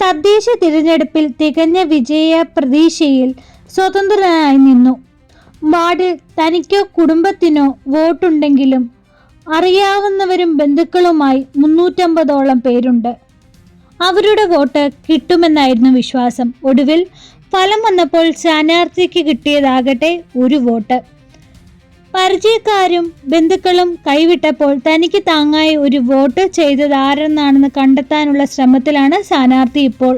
തദ്ദേശ തിരഞ്ഞെടുപ്പിൽ തികഞ്ഞ വിജയ പ്രതീക്ഷയിൽ സ്വതന്ത്രനായി നിന്നു. വാർഡിൽ തനിക്കോ കുടുംബത്തിനോ വോട്ടുണ്ടെങ്കിലും അറിയാവുന്നവരും ബന്ധുക്കളുമായി 350ഓളം പേരുണ്ട്. അവരുടെ വോട്ട് കിട്ടുമെന്നായിരുന്നു വിശ്വാസം. ഒടുവിൽ ഫലം വന്നപ്പോൾ സ്ഥാനാർത്ഥിക്ക് കിട്ടിയതാകട്ടെ ഒരു വോട്ട്. പരിചയക്കാരും ബന്ധുക്കളും കൈവിട്ടപ്പോൾ തനിക്ക് താങ്ങായി ഒരു വോട്ട് ചെയ്തത് ആരെന്നാണെന്ന് കണ്ടെത്താനുള്ള ശ്രമത്തിലാണ് സ്ഥാനാർത്ഥി ഇപ്പോൾ.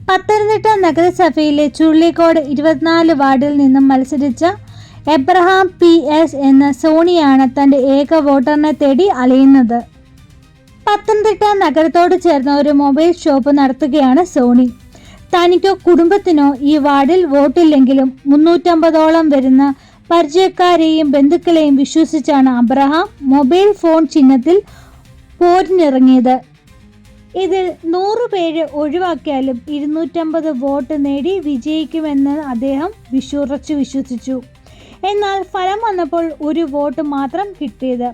പത്തനംതിട്ട നഗരസഭയിലെ ചുള്ളിക്കോട് 24 വാർഡിൽ നിന്നും മത്സരിച്ച എബ്രഹാം PS എന്ന സോണിയാണ് തൻ്റെ ഏക വോട്ടറിനെ തേടി അലയുന്നത്. പത്തനംതിട്ട നഗരത്തോട് ചേർന്ന ഒരു മൊബൈൽ ഷോപ്പ് നടത്തുകയാണ് സോണി. തനിക്കോ കുടുംബത്തിനോ ഈ വാർഡിൽ വോട്ടില്ലെങ്കിലും 350ഓളം വരുന്ന പരിചയക്കാരെയും ബന്ധുക്കളെയും വിശ്വസിച്ചാണ് അബ്രഹാം മൊബൈൽ ഫോൺ ചിഹ്നത്തിൽ പോരിനിറങ്ങിയത്. ഇതിൽ 100 പേര് ഒഴിവാക്കിയാലും 250 വോട്ട് നേടി വിജയിക്കുമെന്ന് അദ്ദേഹം ഉറച്ചു വിശ്വസിച്ചു. എന്നാൽ ഫലം വന്നപ്പോൾ ഒരു വോട്ട് മാത്രം കിട്ടിയത്.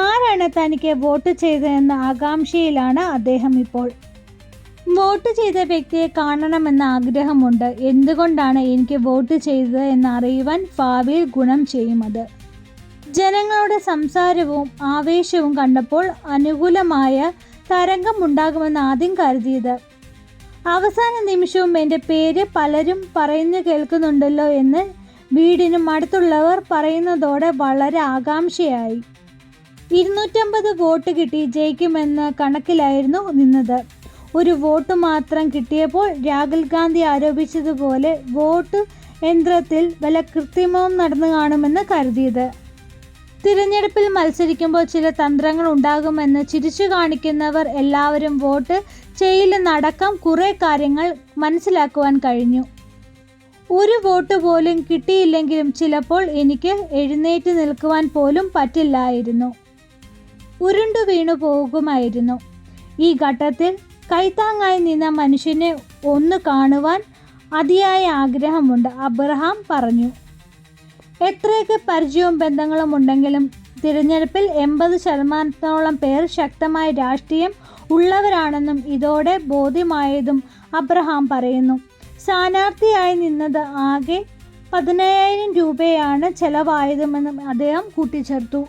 ആരാണ് തനിക്ക് വോട്ട് ചെയ്തതെന്ന ആകാംക്ഷയിലാണ് അദ്ദേഹം ഇപ്പോൾ. വോട്ട് ചെയ്ത വ്യക്തിയെ കാണണമെന്ന ആഗ്രഹമുണ്ട്. എന്തുകൊണ്ടാണ് എനിക്ക് വോട്ട് ചെയ്തത് എന്നറിയുവാൻ ഭാവിയിൽ ഗുണം ചെയ്യുമത്. ജനങ്ങളുടെ സംസാരവും ആവേശവും കണ്ടപ്പോൾ അനുകൂലമായ തരംഗമുണ്ടാകുമെന്ന് ആദ്യം കരുതിയത്. അവസാന നിമിഷവും എൻ്റെ പേര് പലരും പറയുന്നു കേൾക്കുന്നുണ്ടല്ലോ എന്ന് വീടിനും അടുത്തുള്ളവർ പറയുന്നതോടെ വളരെ ആകാംക്ഷയായി. 250 വോട്ട് കിട്ടി ജയിക്കുമെന്ന കണക്കിലായിരുന്നു നിന്നത്. ഒരു വോട്ട് മാത്രം കിട്ടിയപ്പോൾ രാഹുൽ ഗാന്ധി ആരോപിച്ചതുപോലെ വോട്ട് യന്ത്രത്തിൽ വല്ല കൃത്രിമവും നടന്നു കാണുമെന്ന് കരുതിയത്. തിരഞ്ഞെടുപ്പിൽ മത്സരിക്കുമ്പോൾ ചില തന്ത്രങ്ങൾ ഉണ്ടാകുമെന്ന് ചിരിച്ചു കാണിക്കുന്നവർ എല്ലാവരും വോട്ട് ചെയ്യില്ലെന്നടക്കം കുറേ കാര്യങ്ങൾ മനസ്സിലാക്കുവാൻ കഴിഞ്ഞു. ഒരു വോട്ട് പോലും കിട്ടിയില്ലെങ്കിലും ചിലപ്പോൾ എനിക്ക് എഴുന്നേറ്റ് നിൽക്കുവാൻ പോലും പറ്റില്ലായിരുന്നു. ഉരുണ്ടു വീണു പോകുമായിരുന്നു. ഈ ഘട്ടത്തിൽ കൈത്താങ്ങായി നിന്ന മനുഷ്യനെ ഒന്ന് കാണുവാൻ അതിയായ ആഗ്രഹമുണ്ട്, അബ്രഹാം പറഞ്ഞു. എത്രയൊക്കെ പരിചയവും ബന്ധങ്ങളും ഉണ്ടെങ്കിലും തിരഞ്ഞെടുപ്പിൽ 80% പേർ ശക്തമായ രാഷ്ട്രീയം ഉള്ളവരാണെന്നും ഇതോടെ ബോധ്യമായതും അബ്രഹാം പറയുന്നു. സ്ഥാനാർത്ഥിയായി നിന്നത് ആകെ 15,000 രൂപയാണ് ചെലവായതുമെന്നും അദ്ദേഹം കൂട്ടിച്ചേർത്തു.